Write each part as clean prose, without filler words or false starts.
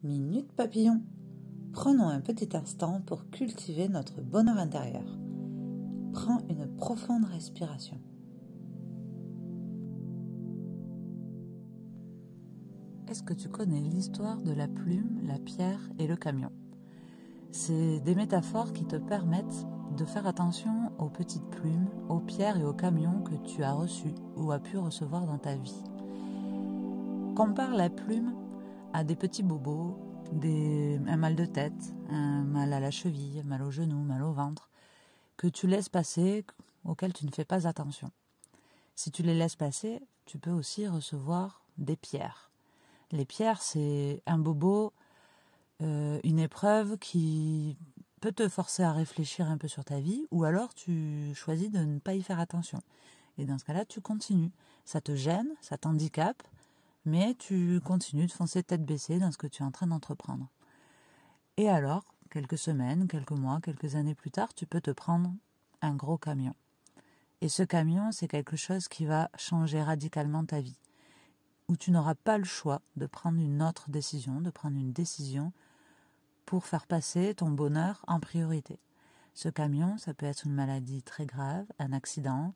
Minute Papillon. Prenons un petit instant pour cultiver notre bonheur intérieur. Prends une profonde respiration. Est-ce que tu connais l'histoire de la plume, la pierre et le camion? C'est des métaphores qui te permettent de faire attention aux petites plumes, aux pierres et aux camions que tu as reçus ou as pu recevoir dans ta vie. Compare la plume à des petits bobos, un mal de tête, un mal à la cheville, mal au genou, mal au ventre, que tu laisses passer, auxquels tu ne fais pas attention. Si tu les laisses passer, tu peux aussi recevoir des pierres. Les pierres, c'est un bobo, une épreuve qui peut te forcer à réfléchir un peu sur ta vie, ou alors tu choisis de ne pas y faire attention. Et dans ce cas-là, tu continues. Ça te gêne, ça t'handicape, mais tu continues de foncer tête baissée dans ce que tu es en train d'entreprendre. Et alors, quelques semaines, quelques mois, quelques années plus tard, tu peux te prendre un gros camion. Et ce camion, c'est quelque chose qui va changer radicalement ta vie, où tu n'auras pas le choix de prendre une autre décision, de prendre une décision pour faire passer ton bonheur en priorité. Ce camion, ça peut être une maladie très grave, un accident,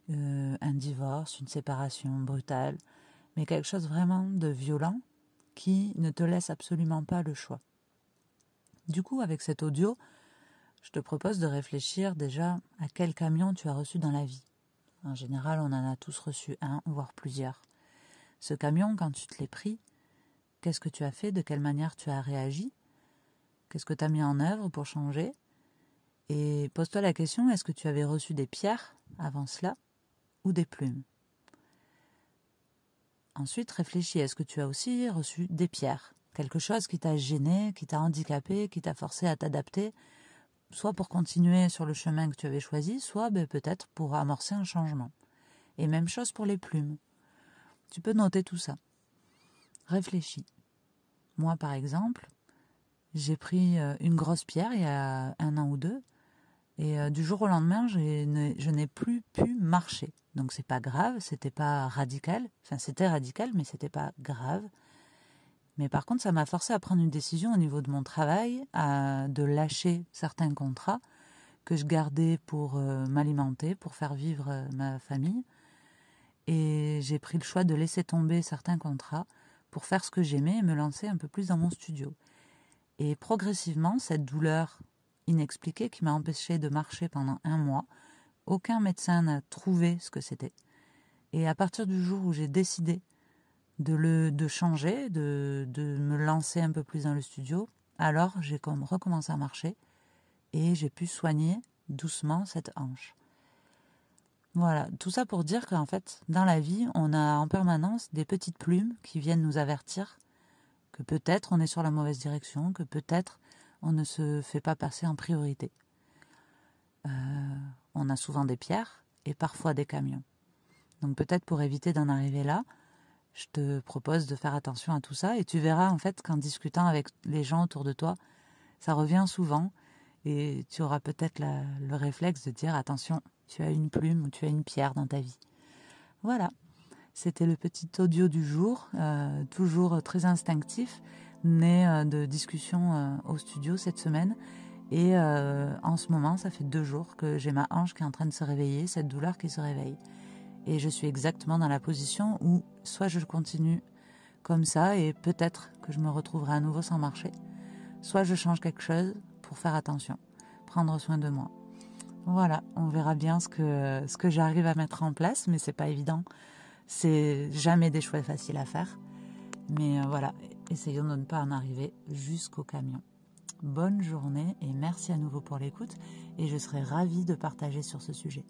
un divorce, une séparation brutale, mais quelque chose vraiment de violent qui ne te laisse absolument pas le choix. Du coup, avec cet audio, je te propose de réfléchir déjà à quel camion tu as reçu dans la vie. En général, on en a tous reçu un, voire plusieurs. Ce camion, quand tu te l'es pris, qu'est-ce que tu as fait? De quelle manière tu as réagi? Qu'est-ce que tu as mis en œuvre pour changer? Et pose-toi la question, est-ce que tu avais reçu des pierres avant cela ou des plumes? Ensuite, réfléchis, est-ce que tu as aussi reçu des pierres? Quelque chose qui t'a gêné, qui t'a handicapé, qui t'a forcé à t'adapter, soit pour continuer sur le chemin que tu avais choisi, soit peut-être pour amorcer un changement. Et même chose pour les plumes. Tu peux noter tout ça. Réfléchis. Moi, par exemple, j'ai pris une grosse pierre il y a 1 an ou 2, et du jour au lendemain, je n'ai plus pu marcher. Donc c'est pas grave, c'était pas radical. Enfin, c'était radical, mais c'était pas grave. Mais par contre, ça m'a forcé à prendre une décision au niveau de mon travail, de lâcher certains contrats que je gardais pour m'alimenter, pour faire vivre ma famille. Et j'ai pris le choix de laisser tomber certains contrats pour faire ce que j'aimais et me lancer un peu plus dans mon studio. Et progressivement, cette douleur inexpliquée qui m'a empêchée de marcher pendant 1 mois, aucun médecin n'a trouvé ce que c'était. Et à partir du jour où j'ai décidé de changer, de me lancer un peu plus dans le studio, alors j'ai recommencé à marcher et j'ai pu soigner doucement cette hanche. Voilà, tout ça pour dire qu'en fait, dans la vie, on a en permanence des petites plumes qui viennent nous avertir que peut-être on est sur la mauvaise direction, que peut-être on ne se fait pas passer en priorité. On a souvent des pierres et parfois des camions. Donc peut-être pour éviter d'en arriver là, je te propose de faire attention à tout ça et tu verras en fait qu'en discutant avec les gens autour de toi, ça revient souvent et tu auras peut-être le réflexe de dire attention, tu as une plume ou tu as une pierre dans ta vie. Voilà, c'était le petit audio du jour, toujours très instinctif, né de discussions au studio cette semaine. Et en ce moment, ça fait 2 jours que j'ai ma hanche qui est en train de se réveiller, cette douleur qui se réveille. Et je suis exactement dans la position où soit je continue comme ça et peut-être que je me retrouverai à nouveau sans marcher, soit je change quelque chose pour faire attention, prendre soin de moi. Voilà, on verra bien ce que j'arrive à mettre en place, mais c'est pas évident. C'est jamais des choix faciles à faire. Mais voilà, essayons de ne pas en arriver jusqu'au camion. Bonne journée et merci à nouveau pour l'écoute et je serai ravie de partager sur ce sujet.